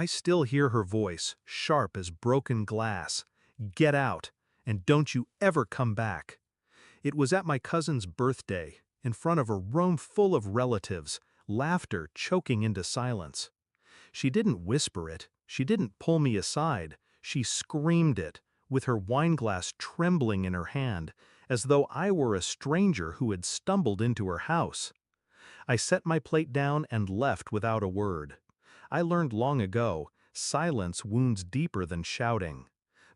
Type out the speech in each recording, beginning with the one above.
I still hear her voice, sharp as broken glass. Get out, and don't you ever come back. It was at my cousin's birthday, in front of a room full of relatives, laughter choking into silence. She didn't whisper it, she didn't pull me aside, she screamed it, with her wineglass trembling in her hand, as though I were a stranger who had stumbled into her house. I set my plate down and left without a word. I learned long ago, silence wounds deeper than shouting.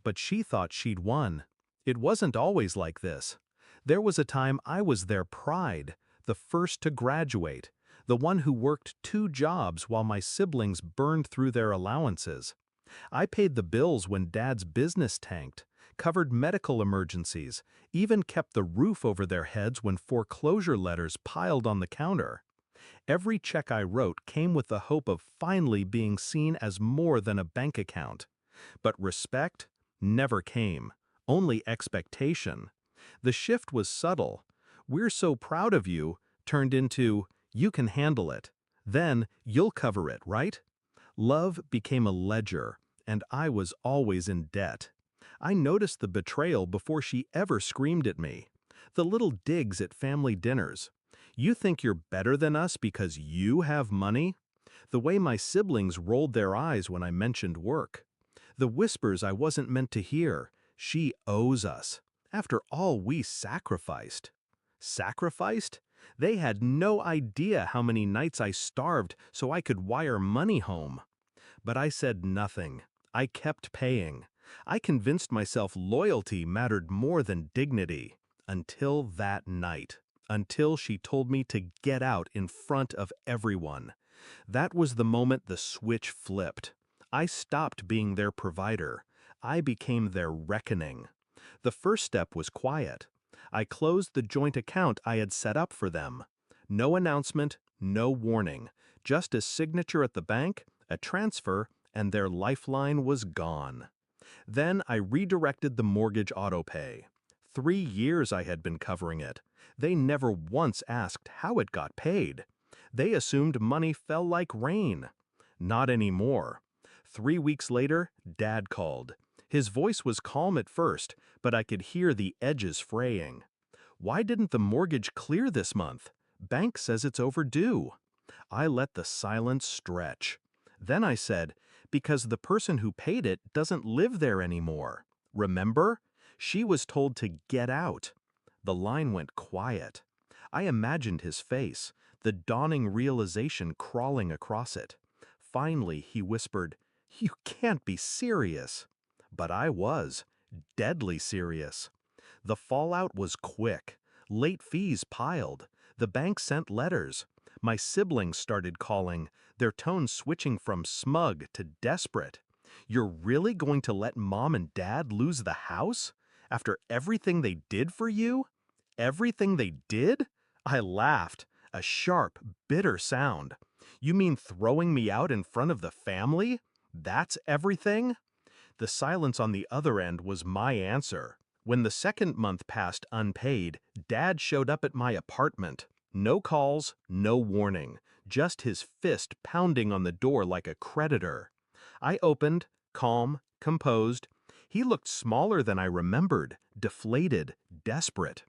But she thought she'd won. It wasn't always like this. There was a time I was their pride, the first to graduate, the one who worked 2 jobs while my siblings burned through their allowances. I paid the bills when Dad's business tanked, covered medical emergencies, even kept the roof over their heads when foreclosure letters piled on the counter. Every check I wrote came with the hope of finally being seen as more than a bank account. But respect never came, only expectation. The shift was subtle. "We're so proud of you," turned into, "You can handle it. Then you'll cover it, right?" Love became a ledger, and I was always in debt. I noticed the betrayal before she ever screamed at me. The little digs at family dinners. "You think you're better than us because you have money?" The way my siblings rolled their eyes when I mentioned work. The whispers I wasn't meant to hear. "She owes us. After all we sacrificed." Sacrificed? They had no idea how many nights I starved so I could wire money home. But I said nothing. I kept paying. I convinced myself loyalty mattered more than dignity. Until that night. Until she told me to get out in front of everyone. That was the moment the switch flipped. I stopped being their provider. I became their reckoning. The first step was quiet. I closed the joint account I had set up for them. No announcement, no warning, just a signature at the bank, a transfer, and their lifeline was gone. Then I redirected the mortgage autopay. 3 years I had been covering it. They never once asked how it got paid. They assumed money fell like rain. Not anymore. 3 weeks later, Dad called. His voice was calm at first, but I could hear the edges fraying. "Why didn't the mortgage clear this month? Bank says it's overdue." I let the silence stretch. Then I said, "Because the person who paid it doesn't live there anymore. Remember? She was told to get out." The line went quiet. I imagined his face, the dawning realization crawling across it. Finally, he whispered, "You can't be serious." But I was, deadly serious. The fallout was quick. Late fees piled. The bank sent letters. My siblings started calling, their tone switching from smug to desperate. "You're really going to let Mom and Dad lose the house? After everything they did for you? Everything they did?" I laughed, a sharp, bitter sound. "You mean throwing me out in front of the family? That's everything?" The silence on the other end was my answer. When the second month passed unpaid, Dad showed up at my apartment. No calls, no warning, just his fist pounding on the door like a creditor. I opened, calm, composed. He looked smaller than I remembered, deflated, desperate.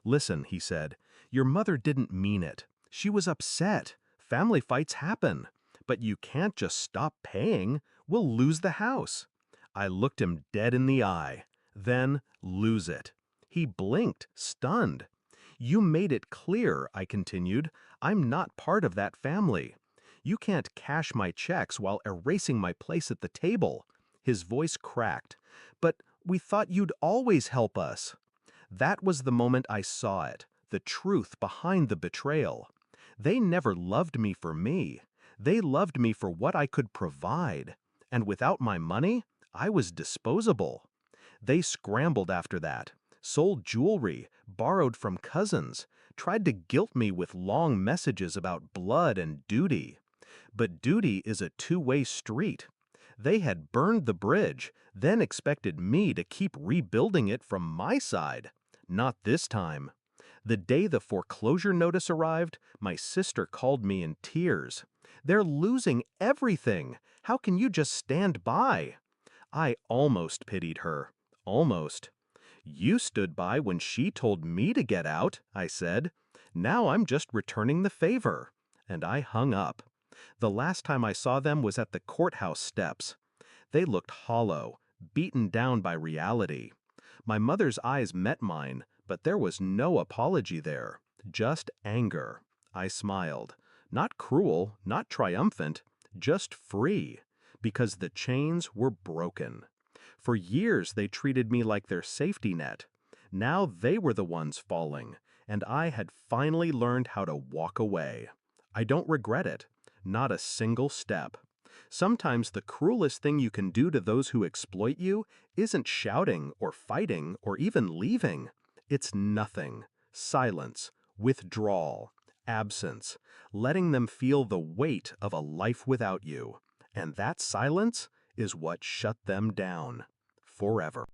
"Listen," he said, "your mother didn't mean it. She was upset. Family fights happen. But you can't just stop paying. We'll lose the house." I looked him dead in the eye. Then, lose it. He blinked, stunned. "You made it clear," I continued, "I'm not part of that family. You can't cash my checks while erasing my place at the table." His voice cracked. "But we thought you'd always help us." That was the moment I saw it, the truth behind the betrayal. They never loved me for me. They loved me for what I could provide. And without my money, I was disposable. They scrambled after that, sold jewelry, borrowed from cousins, tried to guilt me with long messages about blood and duty. But duty is a two-way street. They had burned the bridge, then expected me to keep rebuilding it from my side. Not this time. The day the foreclosure notice arrived, my sister called me in tears. "They're losing everything. How can you just stand by?" I almost pitied her. Almost. "You stood by when she told me to get out," I said. "Now I'm just returning the favor." And I hung up. The last time I saw them was at the courthouse steps. They looked hollow, beaten down by reality. My mother's eyes met mine, but there was no apology there, just anger. I smiled. Not cruel, not triumphant, just free, because the chains were broken. For years they treated me like their safety net. Now they were the ones falling, and I had finally learned how to walk away. I don't regret it, not a single step. Sometimes the cruelest thing you can do to those who exploit you isn't shouting or fighting or even leaving. It's nothing. Silence, withdrawal, absence, letting them feel the weight of a life without you. And that silence is what shut them down. Forever.